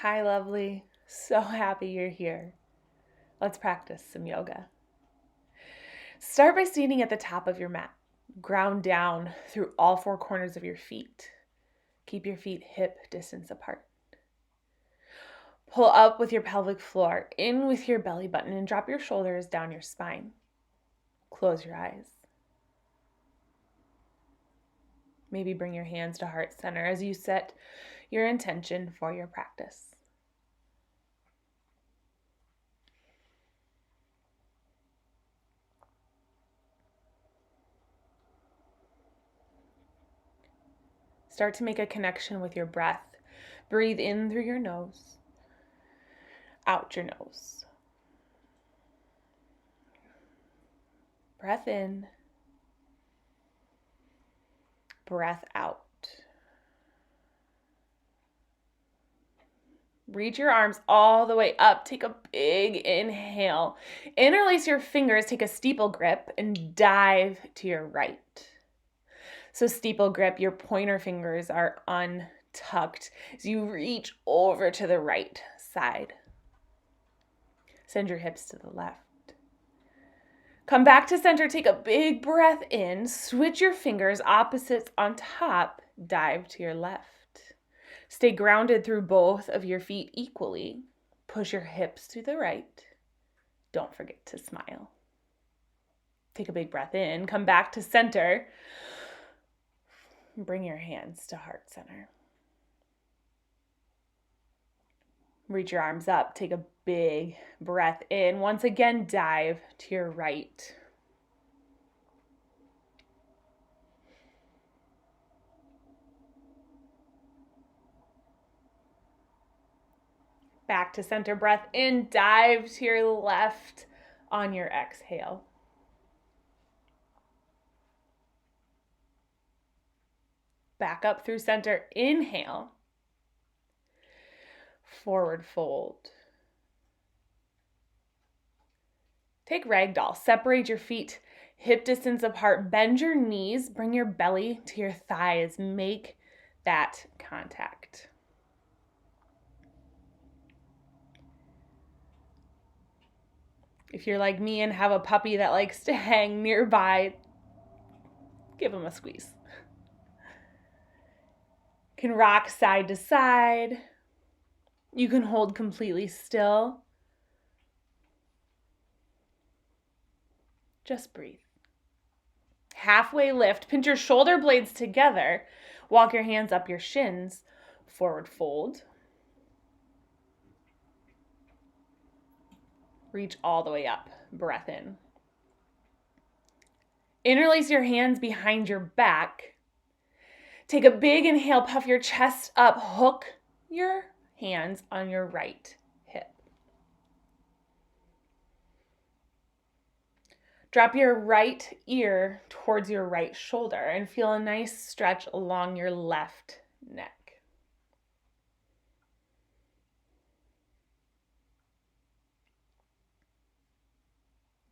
Hi, lovely. So happy you're here. Let's practice some yoga. Start by standing at the top of your mat. Ground down through all four corners of your feet. Keep your feet hip distance apart. Pull up with your pelvic floor, in with your belly button, and drop your shoulders down your spine. Close your eyes. Maybe bring your hands to heart center as you set your intention for your practice. Start to make a connection with your breath. Breathe in through your nose, out your nose. Breath in, breath out. Reach your arms all the way up. Take a big inhale. Interlace your fingers, take a steeple grip, and dive to your right. So steeple grip, your pointer fingers are untucked as you reach over to the right side. Send your hips to the left. Come back to center, take a big breath in, switch your fingers opposites on top, dive to your left. Stay grounded through both of your feet equally. Push your hips to the right. Don't forget to smile. Take a big breath in, come back to center. Bring your hands to heart center. Reach your arms up, take a big breath in. Once again, dive to your right. Back to center, breath in, dive to your left on your exhale. Back up through center, inhale. Forward fold. Take ragdoll, separate your feet hip distance apart, bend your knees, bring your belly to your thighs, make that contact. If you're like me and have a puppy that likes to hang nearby, give him a squeeze. Can rock side to side. You can hold completely still. Just breathe. Halfway lift, pinch your shoulder blades together. Walk your hands up your shins. Forward fold. Reach all the way up. Breath in. Interlace your hands behind your back. Take a big inhale, puff your chest up. Hook your hands on your right hip. Drop your right ear towards your right shoulder and feel a nice stretch along your left neck.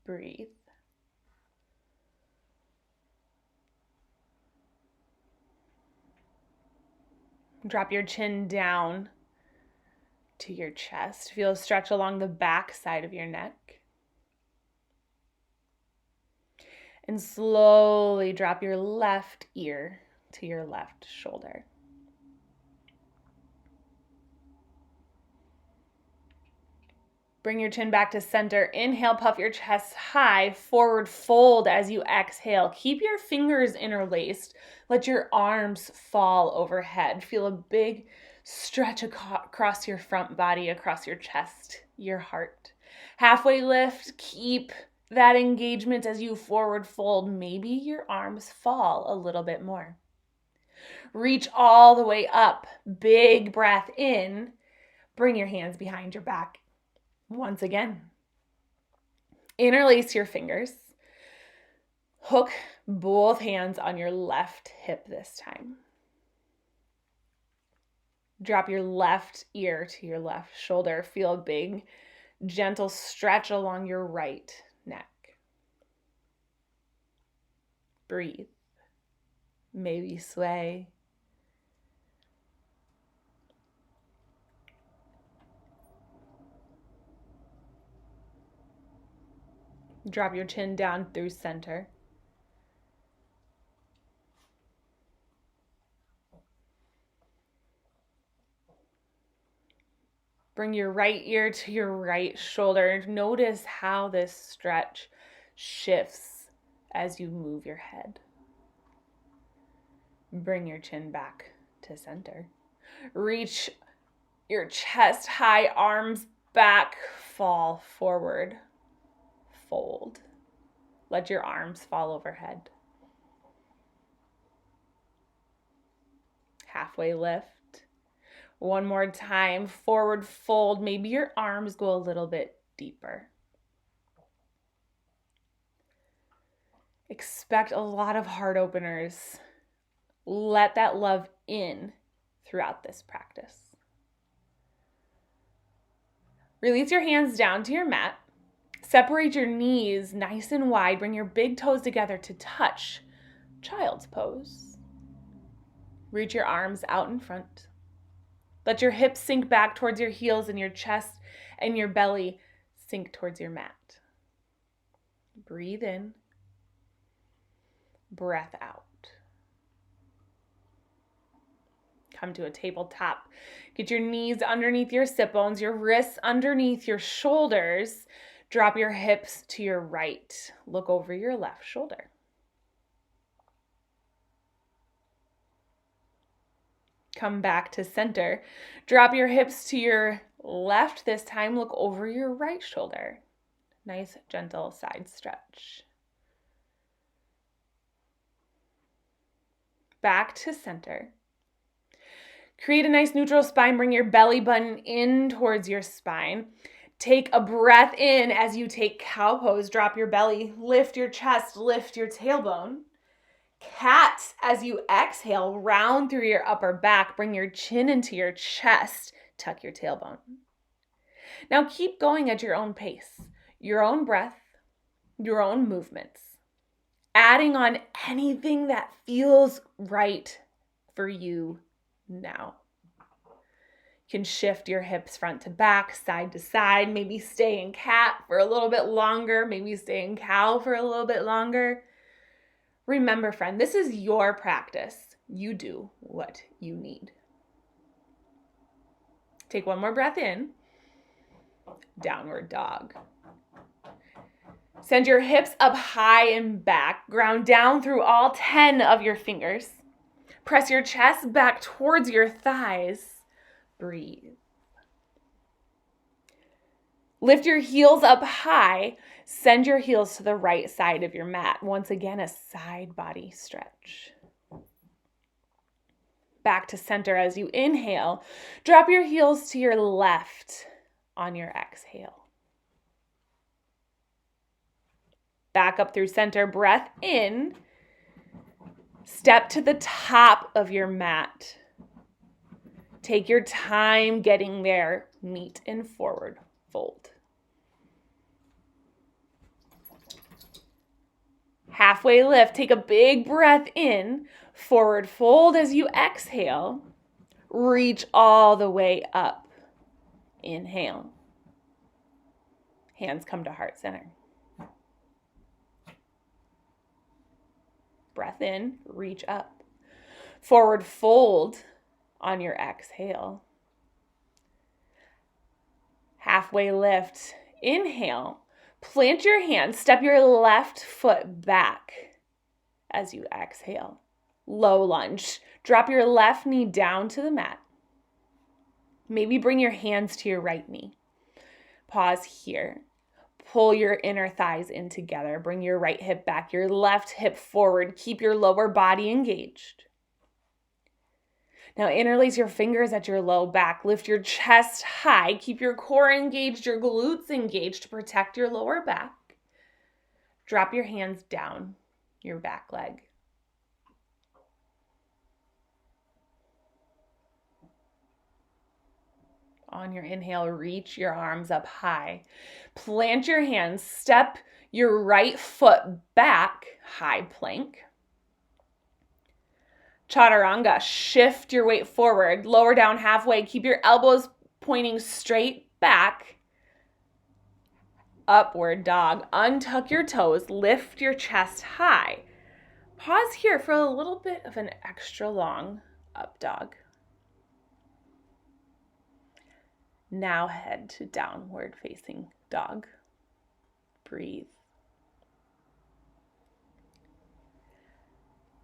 Breathe. Drop your chin down to your chest. Feel a stretch along the back side of your neck. And slowly drop your left ear to your left shoulder. Bring your chin back to center. Inhale, puff your chest high. Forward fold as you exhale. Keep your fingers interlaced. Let your arms fall overhead. Feel a big stretch across your front body, across your chest, your heart. Halfway lift. Keep that engagement as you forward fold. Maybe your arms fall a little bit more. Reach all the way up. Big breath in. Bring your hands behind your back. Once again, interlace your fingers. Hook both hands on your left hip this time. Drop your left ear to your left shoulder. Feel a big, gentle stretch along your right neck. Breathe. Maybe sway. Drop your chin down through center. Bring your right ear to your right shoulder. Notice how this stretch shifts as you move your head. Bring your chin back to center. Reach your chest high, arms back, fall forward, fold. Let your arms fall overhead. Halfway lift. One more time, forward fold. Maybe your arms go a little bit deeper. Expect a lot of heart openers. Let that love in throughout this practice. Release your hands down to your mat. Separate your knees nice and wide. Bring your big toes together to touch child's pose. Reach your arms out in front. Let your hips sink back towards your heels and your chest and your belly sink towards your mat. Breathe in. Breath out. Come to a tabletop. Get your knees underneath your sit bones, your wrists underneath your shoulders. Drop your hips to your right. Look over your left shoulder. Come back to center. Drop your hips to your left this time. Look over your right shoulder. Nice, gentle side stretch. Back to center. Create a nice neutral spine. Bring your belly button in towards your spine. Take a breath in as you take cow pose. Drop your belly. Lift your chest. Lift your tailbone. Cat as you exhale, round through your upper back. Bring your chin into your chest. Tuck your tailbone. Now keep going at your own pace, your own breath, your own movements. Adding on anything that feels right for you now. You can shift your hips front to back, side to side, maybe stay in cat for a little bit longer, maybe stay in cow for a little bit longer. Remember, friend, this is your practice. You do what you need. Take one more breath in. Downward dog. Send your hips up high and back. Ground down through all 10 of your fingers. Press your chest back towards your thighs. Breathe. Lift your heels up high. Send your heels to the right side of your mat. Once again, a side body stretch. Back to center as you inhale. Drop your heels to your left on your exhale. Back up through center. Breath in. Step to the top of your mat. Take your time getting there. Meet in forward fold. Halfway lift. Take a big breath in. Forward fold as you exhale. Reach all the way up. Inhale. Hands come to heart center. Breath in, reach up. Forward fold on your exhale. Halfway lift. Inhale. Plant your hands. Step your left foot back as you exhale. Low lunge. Drop your left knee down to the mat. Maybe bring your hands to your right knee. Pause here. Pull your inner thighs in together. Bring your right hip back, your left hip forward. Keep your lower body engaged. Now interlace your fingers at your low back. Lift your chest high. Keep your core engaged, your glutes engaged to protect your lower back. Drop your hands down your back leg. On your inhale, reach your arms up high. Plant your hands. Step your right foot back, high plank. Chaturanga, shift your weight forward. Lower down halfway. Keep your elbows pointing straight back. Upward dog. Untuck your toes, lift your chest high. Pause here for a little bit of an extra long up dog. Now head to downward facing dog. Breathe.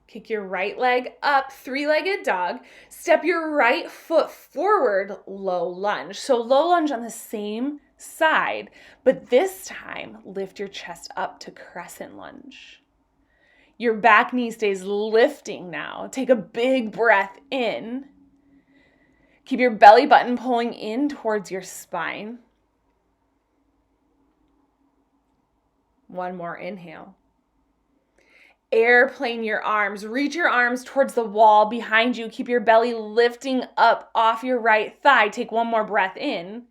Kick your right leg up, three-legged dog. Step your right foot forward, low lunge. So low lunge on the same side, but this time lift your chest up to crescent lunge. Your back knee stays lifting now. Take a big breath in. Keep your belly button pulling in towards your spine. One more inhale. Airplane your arms. Reach your arms towards the wall behind you. Keep your belly lifting up off your right thigh. Take one more breath in.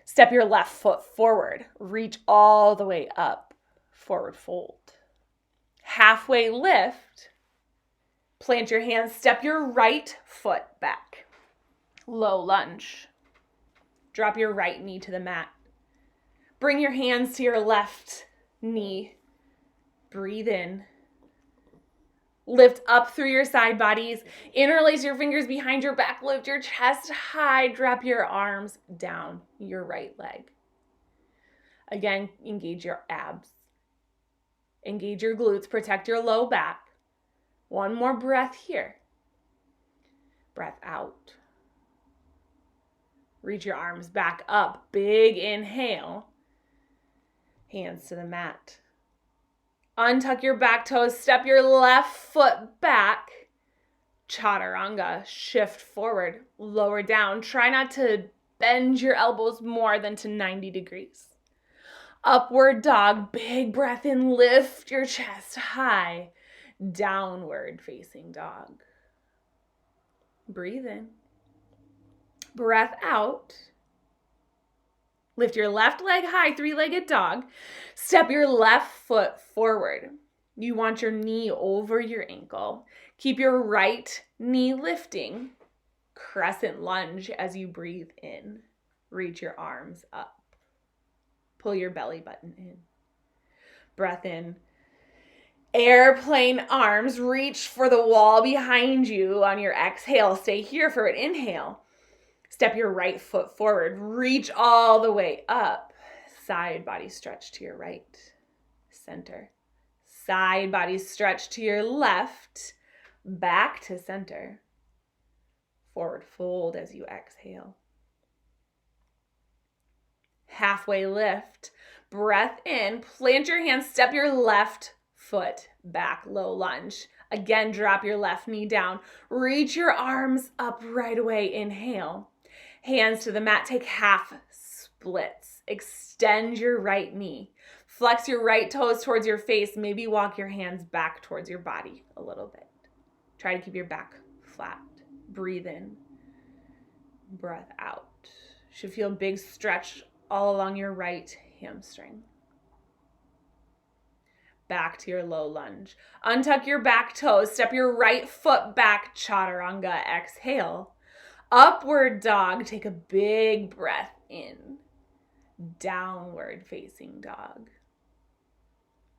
Step your left foot forward. Reach all the way up. Forward fold. Halfway lift. Plant your hands. Step your right foot back. Low lunge. Drop your right knee to the mat. Bring your hands to your left knee. Breathe in. Lift up through your side bodies. Interlace your fingers behind your back. Lift your chest high. Drop your arms down your right leg. Again, engage your abs. Engage your glutes. Protect your low back. One more breath here. Breath out. Reach your arms back up. Big inhale. Hands to the mat. Untuck your back toes, step your left foot back. Chaturanga, shift forward, lower down. Try not to bend your elbows more than to 90 degrees. Upward dog, big breath in, lift your chest high. Downward facing dog. Breathe in. Breath out. Lift your left leg high, three-legged dog. Step your left foot forward. You want your knee over your ankle. Keep your right knee lifting. Crescent lunge as you breathe in. Reach your arms up. Pull your belly button in. Breath in. Airplane arms. Reach for the wall behind you on your exhale. Stay here for an inhale. Step your right foot forward. Reach all the way up. Side body stretch to your right. Center. Side body stretch to your left. Back to center. Forward fold as you exhale. Halfway lift. Breath in. Plant your hands. Step your left foot back. Low lunge. Again, drop your left knee down. Reach your arms up right away. Inhale. Hands to the mat, take half splits. Extend your right knee. Flex your right toes towards your face. Maybe walk your hands back towards your body a little bit. Try to keep your back flat. Breathe in. Breath out. Should feel a big stretch all along your right hamstring. Back to your low lunge. Untuck your back toes. Step your right foot back. Chaturanga. Exhale. Upward dog, take a big breath in. Downward facing dog.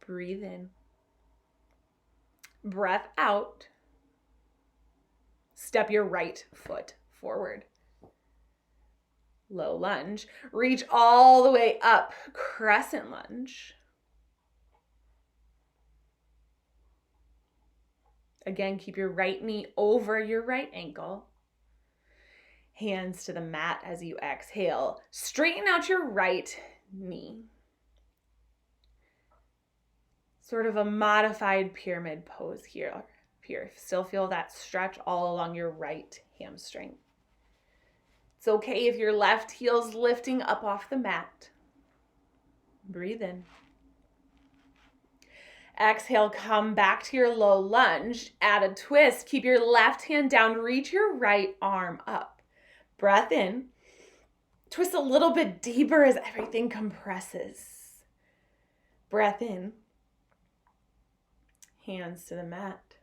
Breathe in. Breath out. Step your right foot forward. Low lunge. Reach all the way up. Crescent lunge. Again, keep your right knee over your right ankle. Hands to the mat as you exhale. Straighten out your right knee. Sort of a modified pyramid pose here. Still feel that stretch all along your right hamstring. It's okay if your left heel's lifting up off the mat. Breathe in. Exhale, come back to your low lunge. Add a twist. Keep your left hand down. Reach your right arm up. Breath in. Twist a little bit deeper as everything compresses. Breath in. Hands to the mat.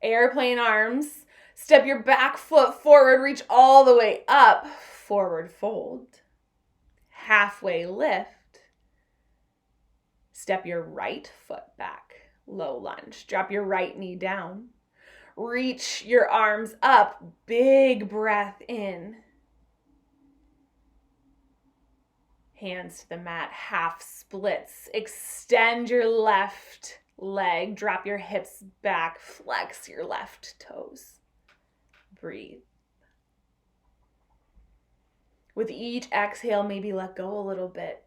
Airplane arms. Step your back foot forward. Reach all the way up. Forward fold. Halfway lift. Step your right foot back. Low lunge. Drop your right knee down. Reach your arms up. Big breath in. Hands to the mat. Half splits. Extend your left leg. Drop your hips back. Flex your left toes. Breathe. With each exhale, maybe let go a little bit.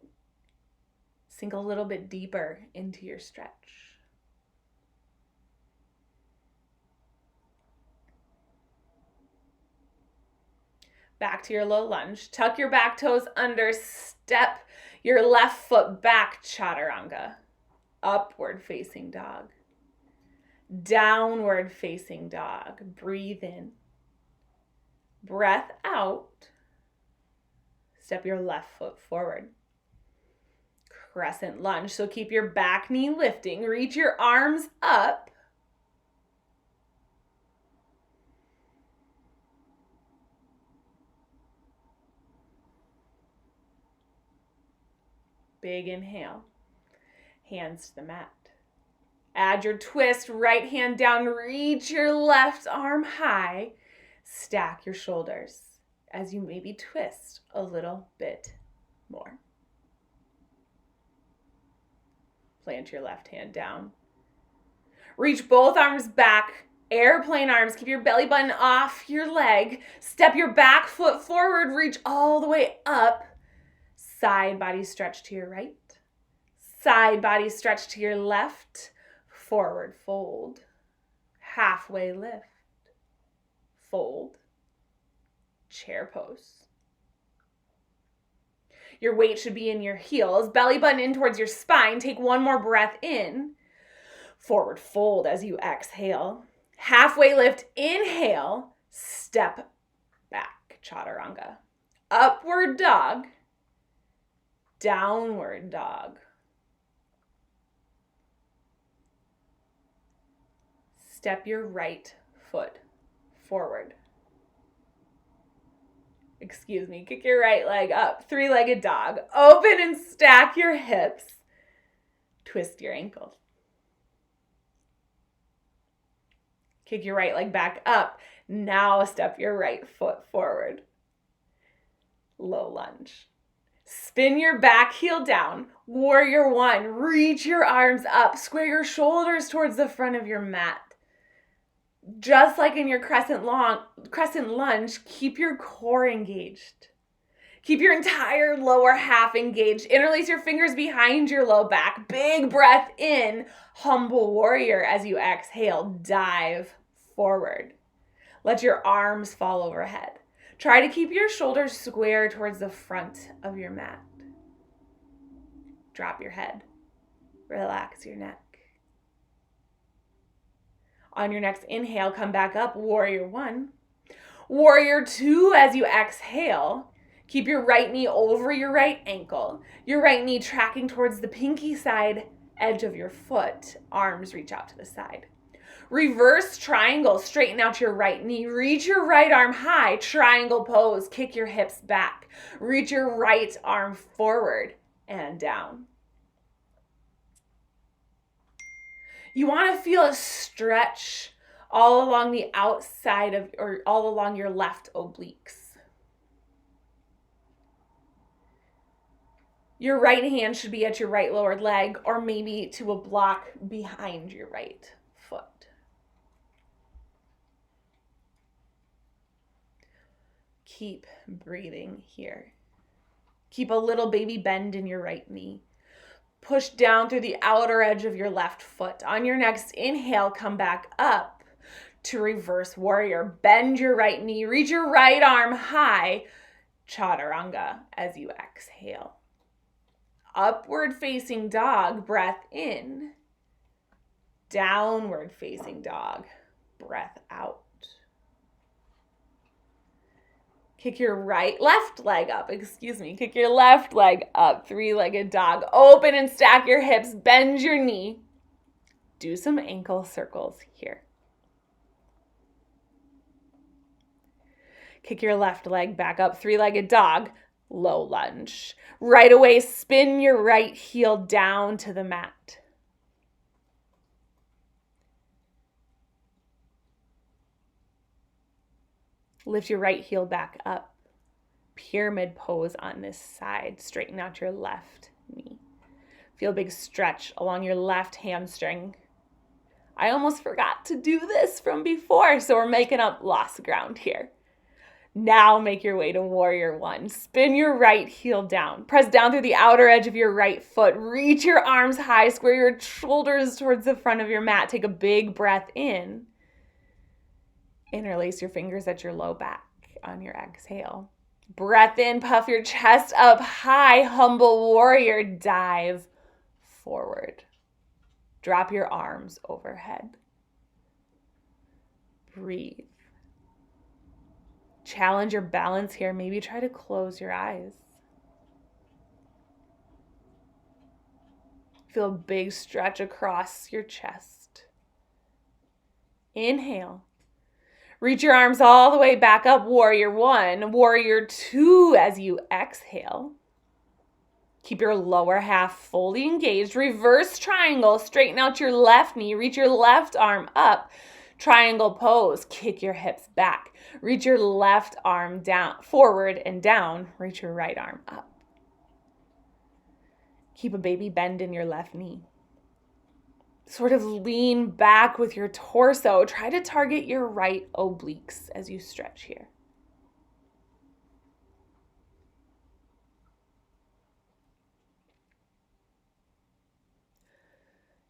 Sink a little bit deeper into your stretch. Back to your low lunge. Tuck your back toes under. Step your left foot back, chaturanga. Upward facing dog. Downward facing dog. Breathe in. Breath out. Step your left foot forward. Crescent lunge. So keep your back knee lifting. Reach your arms up. Big inhale. Hands to the mat. Add your twist. Right hand down. Reach your left arm high. Stack your shoulders as you maybe twist a little bit more. Plant your left hand down. Reach both arms back. Airplane arms. Keep your belly button off your leg. Step your back foot forward. Reach all the way up. Side body stretch to your right. Side body stretch to your left. Forward fold. Halfway lift. Fold. Chair pose. Your weight should be in your heels. Belly button in towards your spine. Take one more breath in. Forward fold as you exhale. Halfway lift. Inhale. Step back. Chaturanga. Upward dog. Downward dog. Step your right foot forward. Kick your right leg up. Three-legged dog. Open and stack your hips. Twist your ankles. Kick your right leg back up. Now step your right foot forward. Low lunge. Spin your back heel down. Warrior one. Reach your arms up. Square your shoulders towards the front of your mat. Just like in your crescent lunge, keep your core engaged. Keep your entire lower half engaged. Interlace your fingers behind your low back. Big breath in. Humble warrior as you exhale. Dive forward. Let your arms fall overhead. Try to keep your shoulders square towards the front of your mat. Drop your head. Relax your neck. On your next inhale, come back up, warrior one. Warrior two as you exhale. Keep your right knee over your right ankle. Your right knee tracking towards the pinky side edge of your foot. Arms reach out to the side. Reverse triangle, straighten out your right knee. Reach your right arm high, triangle pose. Kick your hips back. Reach your right arm forward and down. You want to feel a stretch all along the outside of, or all along your left obliques. Your right hand should be at your right lower leg or maybe to a block behind your right foot. Keep breathing here. Keep a little baby bend in your right knee. Push down through the outer edge of your left foot. On your next inhale, come back up to reverse warrior. Bend your right knee. Reach your right arm high. Chaturanga as you exhale. Upward facing dog. Breath in. Downward facing dog. Breath out. Kick your left leg up. Kick your left leg up. Three-legged dog. Open and stack your hips. Bend your knee. Do some ankle circles here. Kick your left leg back up. Three-legged dog. low lunge. Right away, spin your right heel down to the mat. Lift your right heel back up. Pyramid pose on this side. Straighten out your left knee. Feel a big stretch along your left hamstring. I almost forgot to do this from before, so we're making up lost ground here. Now make your way to warrior one. Spin your right heel down. Press down through the outer edge of your right foot. Reach your arms high. Square your shoulders towards the front of your mat. Take a big breath in. Interlace your fingers at your low back on your exhale. Breath in, puff your chest up high. Humble warrior, dive forward. Drop your arms overhead. Breathe. Challenge your balance here. Maybe try to close your eyes. Feel a big stretch across your chest. Inhale. Reach your arms all the way back up. Warrior one. Warrior two as you exhale. Keep your lower half fully engaged. Reverse triangle. Straighten out your left knee. Reach your left arm up. Triangle pose. Kick your hips back. Reach your left arm down, forward and down. Reach your right arm up. Keep a baby bend in your left knee. Sort of lean back with your torso. Try to target your right obliques as you stretch here.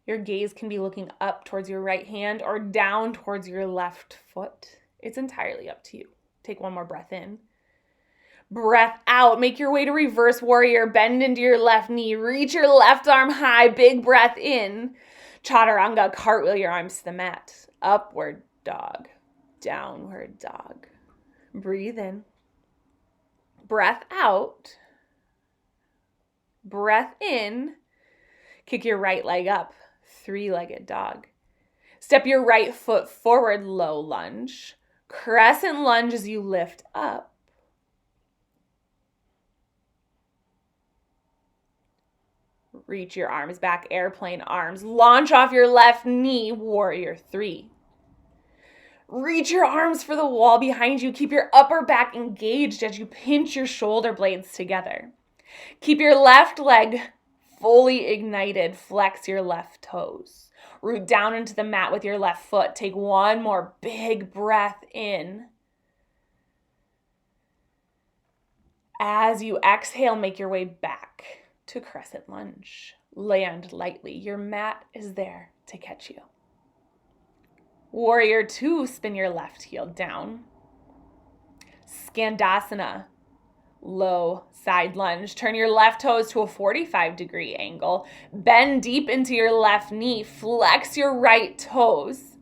Your gaze can be looking up towards your right hand or down towards your left foot. It's entirely up to you. Take one more breath in. Breath out. Make your way to reverse warrior. Bend into your left knee. Reach your left arm high. Big breath in. Chaturanga. Cartwheel your arms to the mat. Upward dog. Downward dog. Breathe in. Breath out. Breath in. Kick your right leg up. Three-legged dog. Step your right foot forward, low lunge. Crescent lunge as you lift up. Reach your arms back, airplane arms. Launch off your left knee, warrior three. Reach your arms for the wall behind you. Keep your upper back engaged as you pinch your shoulder blades together. Keep your left leg fully ignited. Flex your left toes. Root down into the mat with your left foot. Take one more big breath in. As you exhale, make your way back to crescent lunge. Land lightly. Your mat is there to catch you. Warrior two, spin your left heel down. Skandasana. Low side lunge. Turn your left toes to a 45-degree angle. Bend deep into your left knee. Flex your right toes.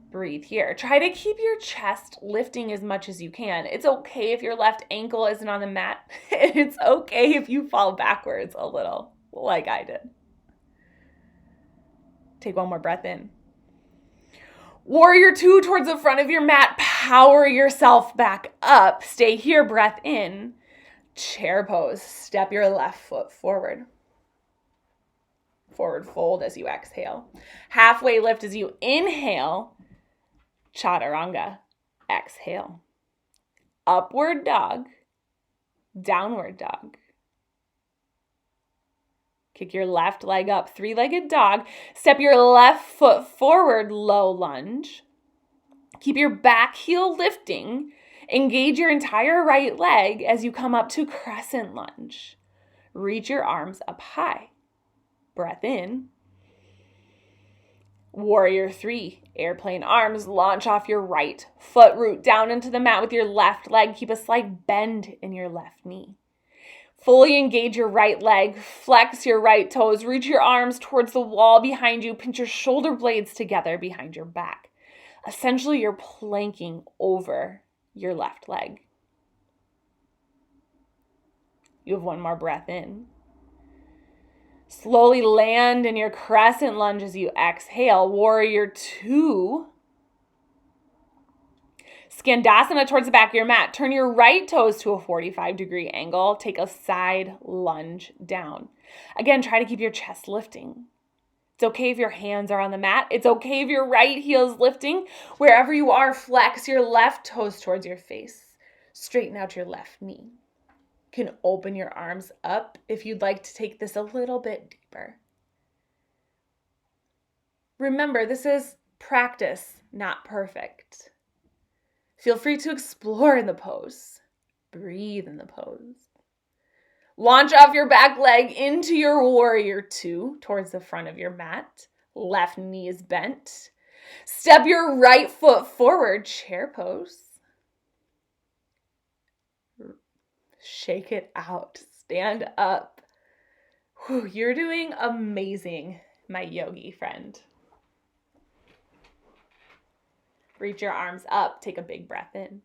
Breathe here. Try to keep your chest lifting as much as you can. It's okay if your left ankle isn't on the mat. It's okay if you fall backwards a little, like I did. Take one more breath in. Warrior two towards the front of your mat. Power yourself back up. Stay here, breath in. Chair pose. Step your left foot forward. Forward fold as you exhale. Halfway lift as you inhale. Chaturanga. Exhale. Upward dog. Downward dog. Kick your left leg up, three-legged dog. Step your left foot forward, low lunge. Keep your back heel lifting. Engage your entire right leg as you come up to crescent lunge. Reach your arms up high. Breath in. Warrior three, airplane arms. Launch off your right foot. Root down into the mat with your left leg. Keep a slight bend in your left knee. Fully engage your right leg, flex your right toes, reach your arms towards the wall behind you, pinch your shoulder blades together behind your back. Essentially, you're planking over your left leg. You have one more breath in. Slowly land in your crescent lunge as you exhale. Warrior two. Skandasana towards the back of your mat. Turn your right toes to a 45-degree angle. Take a side lunge down. Again, try to keep your chest lifting. It's okay if your hands are on the mat. It's okay if your right heel is lifting. Wherever you are, flex your left toes towards your face. Straighten out your left knee. You can open your arms up if you'd like to take this a little bit deeper. Remember, this is practice, not perfect. Feel free to explore in the pose. Breathe in the pose. Launch off your back leg into your warrior two towards the front of your mat. Left knee is bent. Step your right foot forward, chair pose. Shake it out. Stand up. Whew, you're doing amazing, my yogi friend. Reach your arms up. Take a big breath in.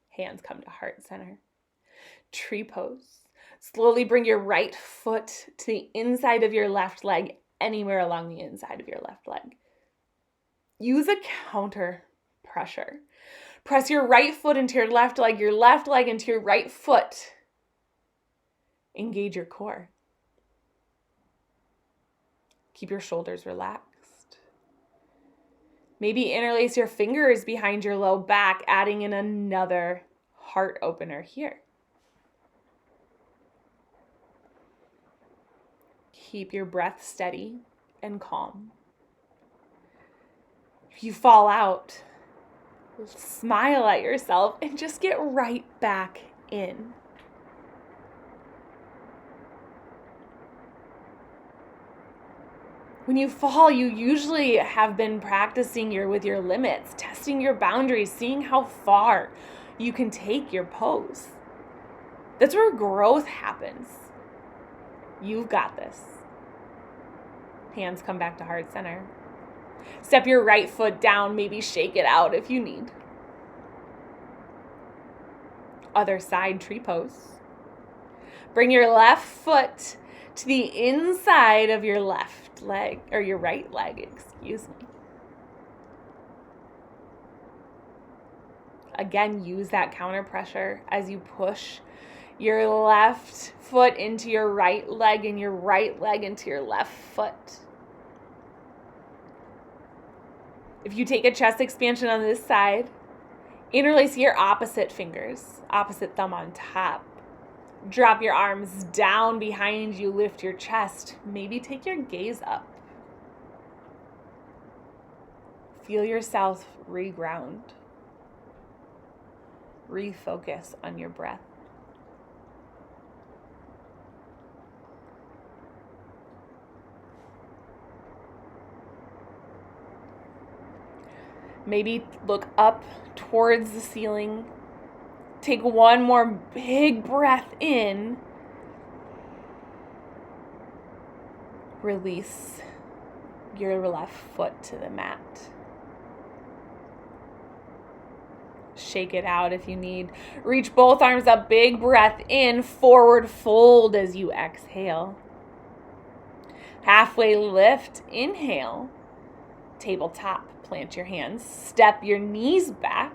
Hands come to heart center. Tree pose. Slowly bring your right foot to the inside of your left leg, anywhere along the inside of your left leg. Use a counter pressure. Press your right foot into your left leg into your right foot. Engage your core. Keep your shoulders relaxed. Maybe interlace your fingers behind your low back, adding in another heart opener here. Keep your breath steady and calm. If you fall out, smile at yourself and just get right back in. When you fall, you usually have been practicing with your limits, testing your boundaries, seeing how far you can take your pose. That's where growth happens. You've got this. Hands come back to heart center. Step your right foot down, maybe shake it out if you need. Other side, tree pose. Bring your left foot to the inside of your left leg, or your right leg, excuse me. Again, use that counter pressure as you push your left foot into your right leg and your right leg into your left foot. If you take a chest expansion on this side, interlace your opposite fingers, opposite thumb on top. Drop your arms down behind you, lift your chest. Maybe take your gaze up. Feel yourself reground. Refocus on your breath. Maybe look up towards the ceiling. Take one more big breath in. Release your left foot to the mat. Shake it out if you need. Reach both arms up, big breath in, forward fold as you exhale. Halfway lift, inhale. Tabletop, plant your hands. Step your knees back.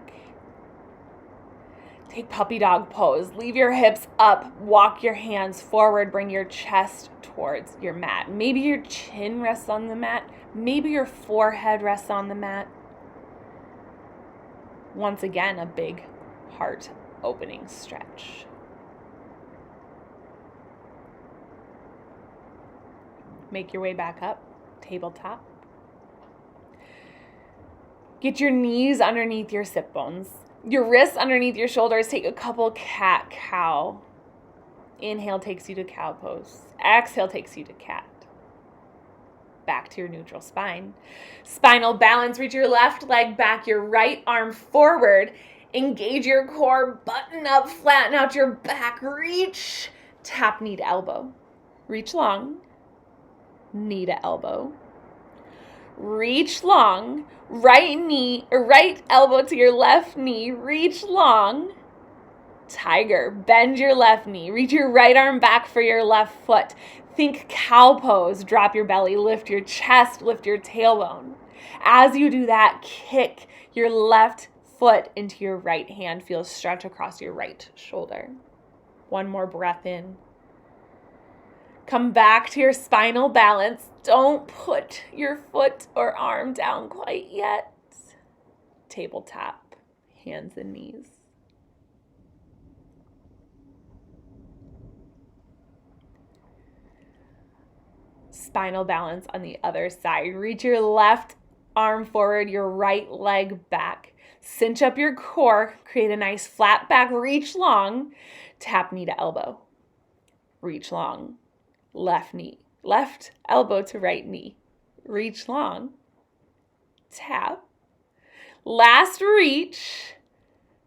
Take puppy dog pose. Leave your hips up. Walk your hands forward. Bring your chest towards your mat. Maybe your chin rests on the mat. Maybe your forehead rests on the mat. Once again, a big heart opening stretch. Make your way back up. Tabletop. Get your knees underneath your sit bones. Your wrists underneath your shoulders. Take a couple cat-cow. Inhale takes you to cow pose. Exhale takes you to cat. Back to your neutral spine. Spinal balance. Reach your left leg back, your right arm forward. Engage your core. Button up. Flatten out your back. Reach. Tap knee to elbow. Reach long. Knee to elbow. Reach long. Right elbow to your left knee. Reach long. Tiger. Bend your left knee. Reach your right arm back for your left foot. Think cow pose. Drop your belly. Lift your chest. Lift your tailbone. As you do that, kick your left foot into your right hand. Feel a stretch across your right shoulder. One more breath in. Come back to your spinal balance. Don't put your foot or arm down quite yet. Tabletop, hands and knees. Spinal balance on the other side. Reach your left arm forward, your right leg back. Cinch up your core, create a nice flat back, reach long, tap knee to elbow. Reach long, left knee, left elbow to right knee. Reach long, tap. Last reach,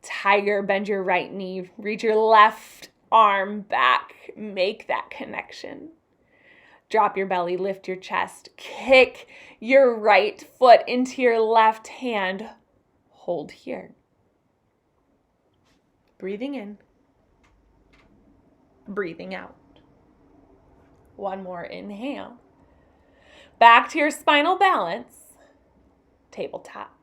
tiger, bend your right knee, reach your left arm back, make that connection. Drop your belly, lift your chest, kick your right foot into your left hand. Hold here. Breathing in, breathing out. One more inhale. Back to your spinal balance, tabletop.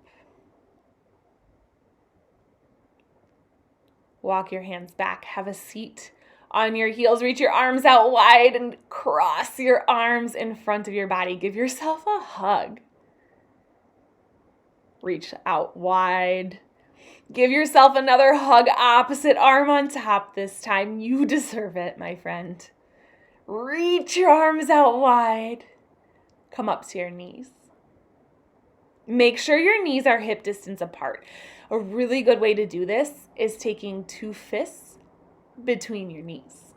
Walk your hands back, have a seat on your heels, reach your arms out wide and cross your arms in front of your body. Give yourself a hug. Reach out wide. Give yourself another hug, opposite arm on top this time. You deserve it, my friend. Reach your arms out wide. Come up to your knees. Make sure your knees are hip distance apart. A really good way to do this is taking 2 fists between your knees.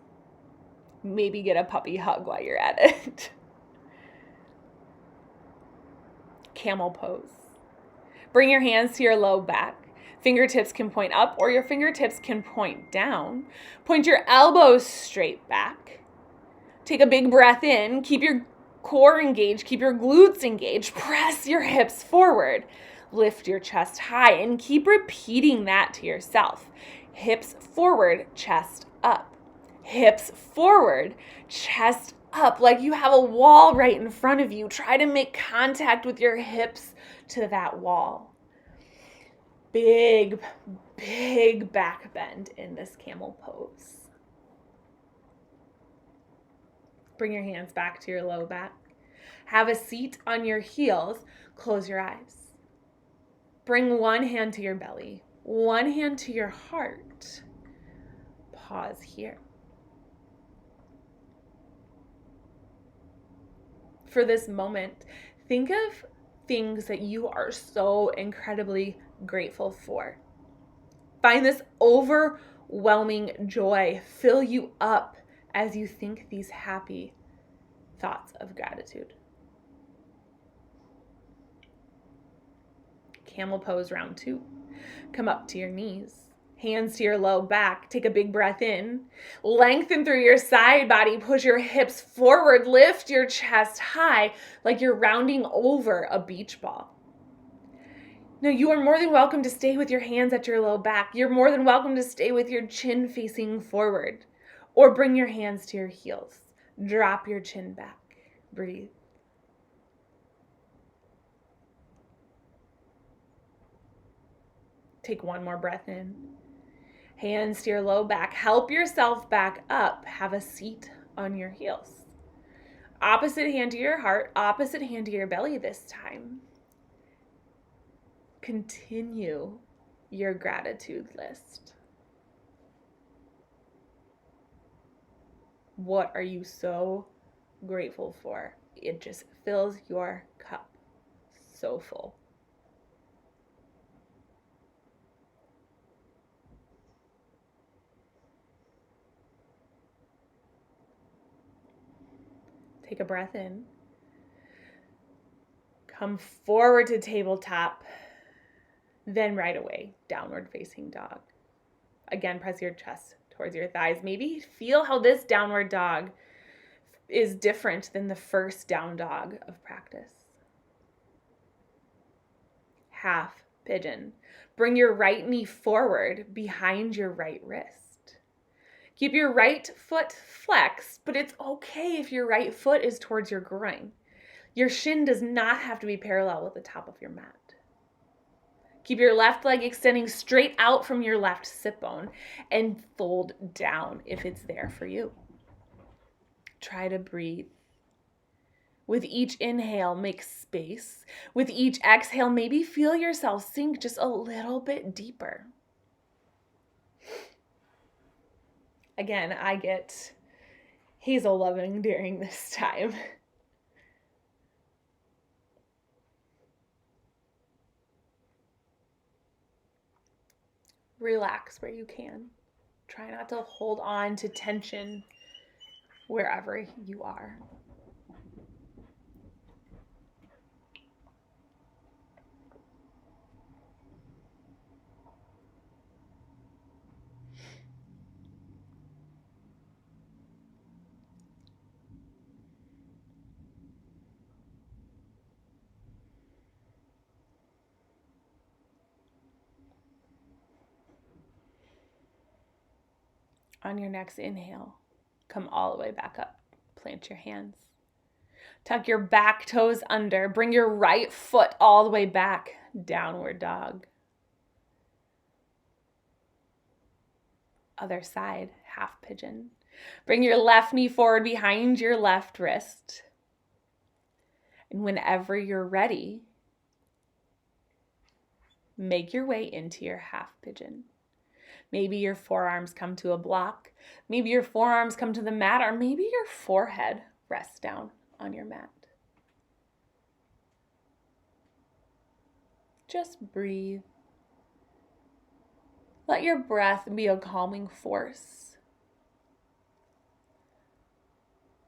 Maybe get a puppy hug while you're at it. Camel pose. Bring your hands to your low back. Fingertips can point up or your fingertips can point down. Point your elbows straight back. Take a big breath in. Keep your core engaged. Keep your glutes engaged. Press your hips forward. Lift your chest high and keep repeating that to yourself. Hips forward, chest up. Hips forward, chest up. Like you have a wall right in front of you. Try to make contact with your hips to that wall. Big, big back bend in this camel pose. Bring your hands back to your low back. Have a seat on your heels. Close your eyes. Bring one hand to your belly, one hand to your heart. Pause here. For this moment, think of things that you are so incredibly grateful for. Find this overwhelming joy fill you up as you think these happy thoughts of gratitude. Camel pose round 2. Come up to your knees. Hands to your low back. Take a big breath in. Lengthen through your side body. Push your hips forward. Lift your chest high like you're rounding over a beach ball. Now, you are more than welcome to stay with your hands at your low back. You're more than welcome to stay with your chin facing forward. Or bring your hands to your heels. Drop your chin back. Breathe. Take one more breath in. Hands to your low back. Help yourself back up. Have a seat on your heels. Opposite hand to your heart. Opposite hand to your belly this time. Continue your gratitude list. What are you so grateful for? It just fills your cup so full. Take a breath in. Come forward to tabletop. Then right away, downward facing dog. Again, press your chest towards your thighs. Maybe feel how this downward dog is different than the first down dog of practice. Half pigeon. Bring your right knee forward behind your right wrist. Keep your right foot flexed, but it's okay if your right foot is towards your groin. Your shin does not have to be parallel with the top of your mat. Keep your left leg extending straight out from your left sit bone and fold down if it's there for you. Try to breathe. With each inhale, make space. With each exhale, maybe feel yourself sink just a little bit deeper. Again, I get Hazel loving during this time. Relax where you can. Try not to hold on to tension wherever you are. On your next inhale, come all the way back up. Plant your hands. Tuck your back toes under. Bring your right foot all the way back. Downward dog. Other side, half pigeon. Bring your left knee forward behind your left wrist. And whenever you're ready, make your way into your half pigeon. Maybe your forearms come to a block. Maybe your forearms come to the mat, or maybe your forehead rests down on your mat. Just breathe. Let your breath be a calming force.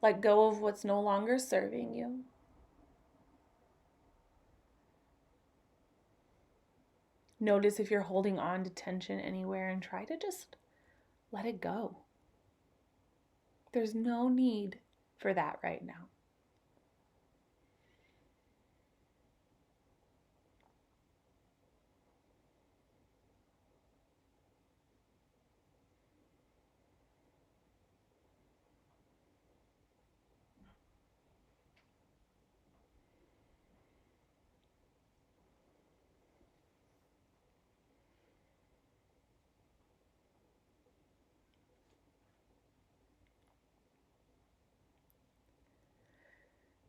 Let go of what's no longer serving you. Notice if you're holding on to tension anywhere and try to just let it go. There's no need for that right now.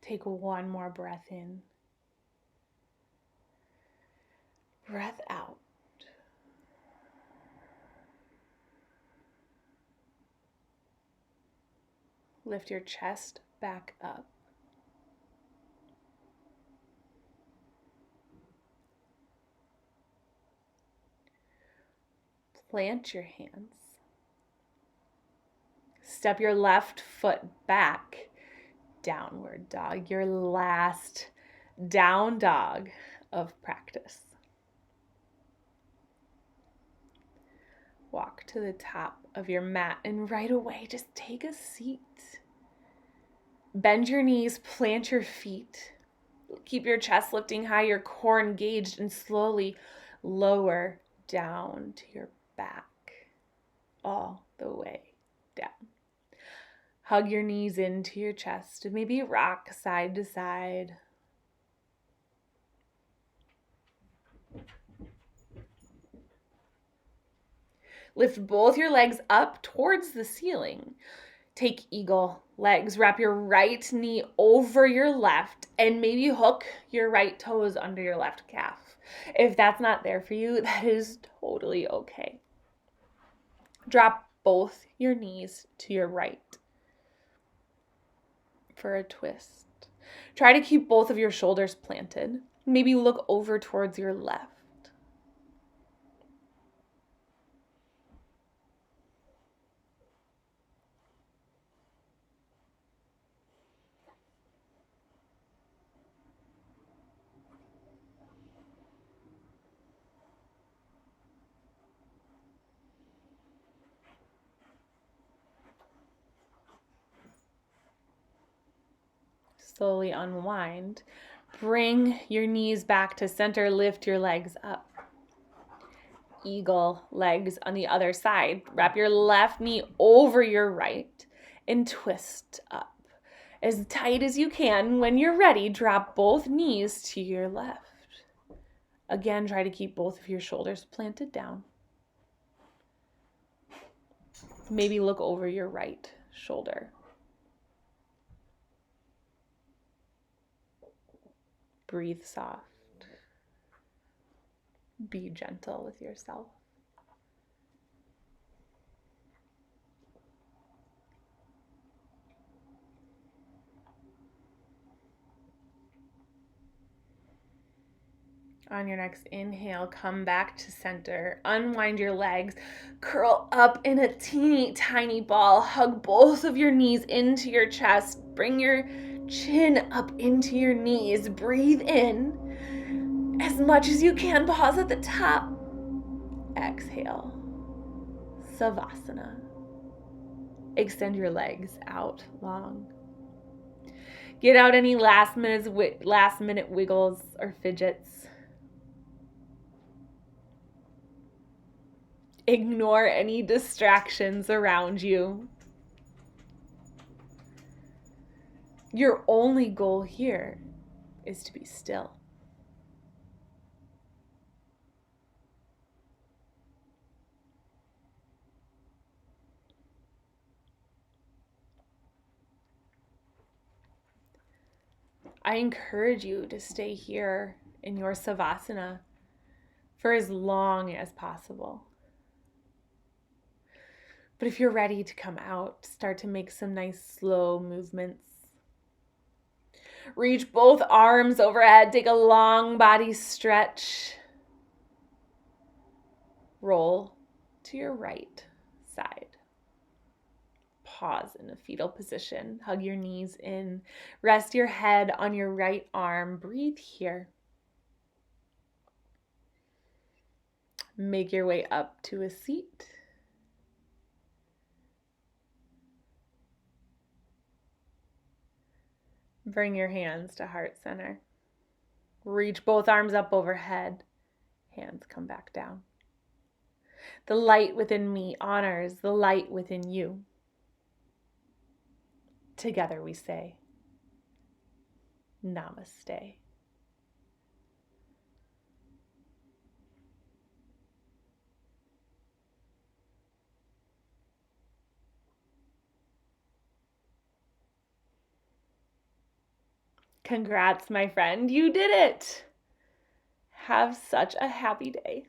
Take one more breath in. Breath out. Lift your chest back up. Plant your hands. Step your left foot back. Downward dog, your last down dog of practice. Walk to the top of your mat and right away just take a seat. Bend your knees, plant your feet. Keep your chest lifting high, your core engaged, and slowly lower down to your back, all the way down. Hug your knees into your chest and maybe rock side to side. Lift both your legs up towards the ceiling. Take eagle legs. Wrap your right knee over your left and maybe hook your right toes under your left calf. If that's not there for you, that is totally okay. Drop both your knees to your right for a twist. Try to keep both of your shoulders planted. Maybe look over towards your left. Slowly unwind. Bring your knees back to center. Lift your legs up. Eagle legs on the other side. Wrap your left knee over your right and twist up. As tight as you can. When you're ready, drop both knees to your left. Again, try to keep both of your shoulders planted down. Maybe look over your right shoulder. Breathe soft. Be gentle with yourself. On your next inhale, come back to center. Unwind your legs. Curl up in a teeny tiny ball. Hug both of your knees into your chest. Bring your chin up into your knees. Breathe in as much as you can. Pause at the top. Exhale. Savasana. Extend your legs out long. Get out any last minute wiggles or fidgets. Ignore any distractions around you. Your only goal here is to be still. I encourage you to stay here in your Savasana for as long as possible. But if you're ready to come out, start to make some nice slow movements. Reach both arms overhead. Take a long body stretch. Roll to your right side. Pause in a fetal position. Hug your knees in. Rest your head on your right arm. Breathe here. Make your way up to a seat. Bring your hands to heart center. Reach both arms up overhead. Hands come back down. The light within me honors the light within you. Together we say, Namaste. Congrats, my friend. You did it. Have such a happy day.